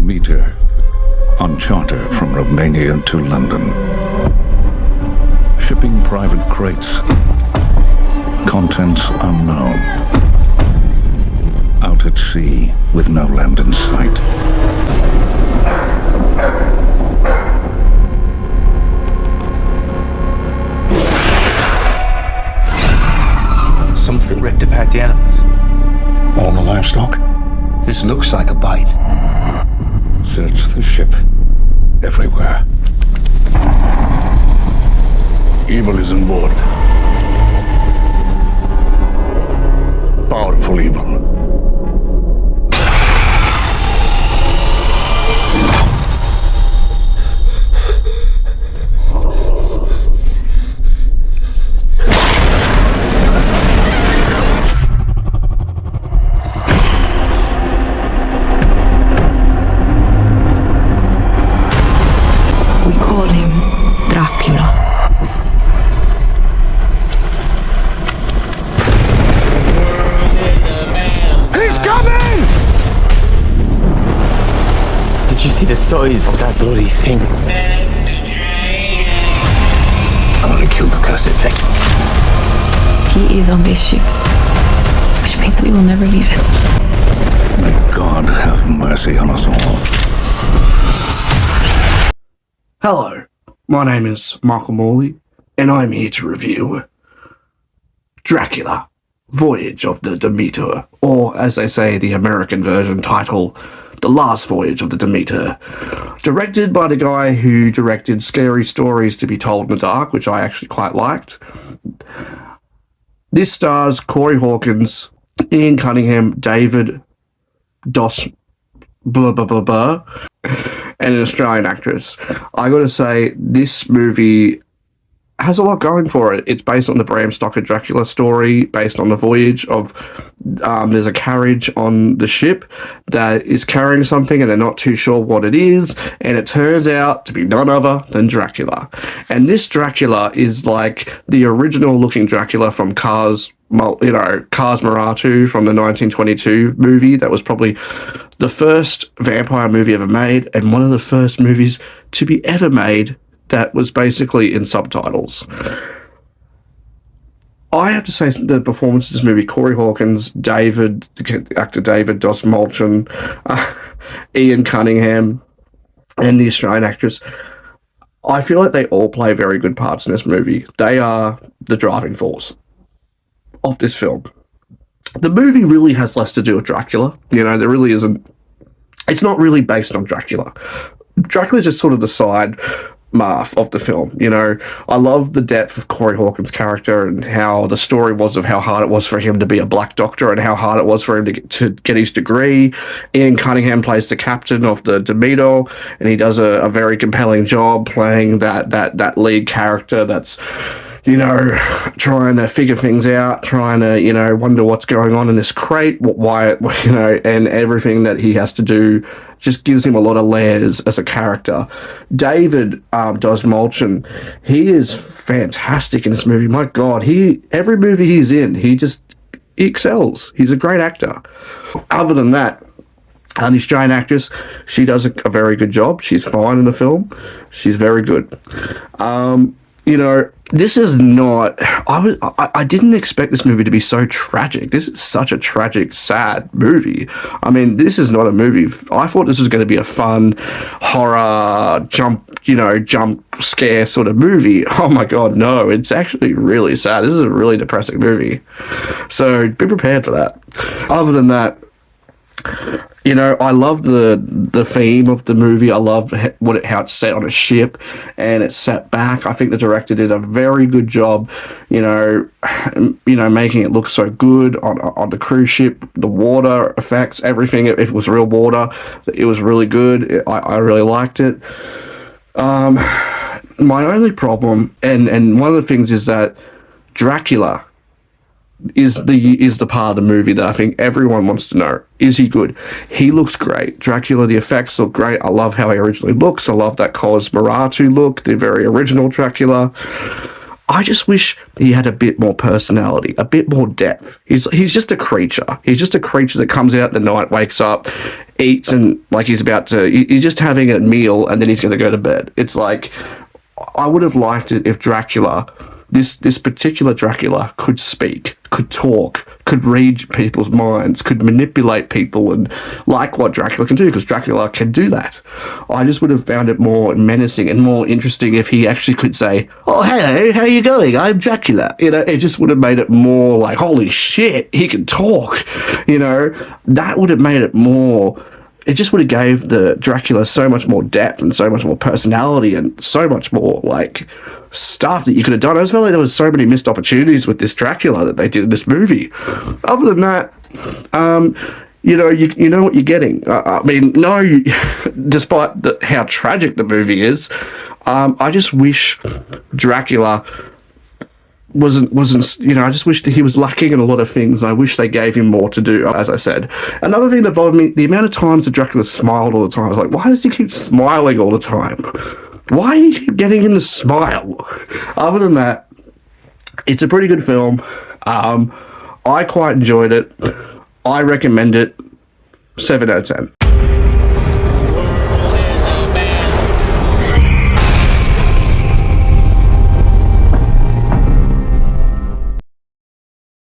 Demeter, on charter from Romania to London. Shipping private crates. Contents unknown. Out at sea with no land in sight. Something ripped apart the animals. All the livestock? This looks like a bite. Search the ship. Everywhere. Evil is on board. Powerful evil. We call him Dracula. He's coming! Did you see the size of that bloody thing? I want to kill the cursed thing. He is on this ship, which means that we will never leave it. May God have mercy on us all. Hello, my name is Michael Morley, and I'm here to review Dracula, Voyage of the Demeter, or as they say, the American version title, The Last Voyage of the Demeter, directed by the guy who directed Scary Stories to be Told in the Dark, which I actually quite liked. This stars Corey Hawkins, Ian Cunningham, David Dos blah blah blah blah, and an Australian actress. I gotta say, this movie has a lot going for it. It's based on the Bram Stoker Dracula story, based on the voyage of, there's a carriage on the ship that is carrying something and they're not too sure what it is, and it turns out to be none other than Dracula. And this Dracula is like the original looking Dracula from Cars Maratu from the 1922 movie. That was probably the first vampire movie ever made, and one of the first movies to be ever made that was basically in subtitles. I have to say the performance of this movie, Corey Hawkins, actor David Dos Malchin, Ian Cunningham, and the Australian actress, I feel like they all play very good parts in this movie. They are the driving force of this film. The movie really has less to do with Dracula. You know, there really isn't. It's not really based on Dracula. Dracula's just sort of the side mark of the film. You know, I love the depth of Corey Hawkins' character and how the story was of how hard it was for him to be a black doctor and how hard it was for him to get his degree. Ian Cunningham plays the captain of the Demeter, and he does a very compelling job playing that lead character that's, you know, trying to figure things out, trying to, you know, wonder what's going on in this crate, why, you know, and everything that he has to do just gives him a lot of layers as a character. David Dos Malchin, he is fantastic in this movie. My God, every movie he's in, he excels. He's a great actor. Other than that, the Australian actress, she does a very good job. She's fine in the film. She's very good. You know, this is not. I didn't expect this movie to be so tragic. This is such a tragic, sad movie. I mean, this is not a movie. I thought this was going to be a fun horror jump scare sort of movie. Oh my God, no! It's actually really sad. This is a really depressing movie. So be prepared for that. Other than that, you know, I love the theme of the movie. I love how it's set on a ship and it's set back. I think the director did a very good job, you know, making it look so good on the cruise ship. The water effects, everything. If it was real water, it was really good. I really liked it. My only problem, and one of the things is that Dracula is the part of the movie that I think everyone wants to know. Is he good? He looks great. Dracula, the effects look great. I love how he originally looks. I love that Cosmaratu look, the very original Dracula. I just wish he had a bit more personality, a bit more depth. He's just a creature. He's just a creature that comes out in the night, wakes up. eats and like he's about to, he's just having a meal and then he's going to go to bed. It's like, I would have liked it if Dracula, this particular Dracula, could speak, could talk, could read people's minds, could manipulate people, and like what Dracula can do, because Dracula can do that. I just would have found it more menacing and more interesting if he actually could say, "Oh, hello, how you going? I'm Dracula." You know, it just would have made it more like, holy shit, he can talk. You know, that would have made it more. It just would have gave the Dracula so much more depth and so much more personality and so much more like stuff that you could have done. I just felt like there was so many missed opportunities with this Dracula that they did in this movie. Other than that, you know what you're getting. I mean, no, despite how tragic the movie is, I just wish Dracula wasn't I just wish that he was lacking in a lot of things, and I wish they gave him more to do, as I said. Another thing that bothered me, the amount of times that Dracula smiled all the time. I was like, why does he keep smiling all the time? Why do you keep getting him to smile? Other than that, it's a pretty good film. I quite enjoyed it. I recommend it. 7 out of 10.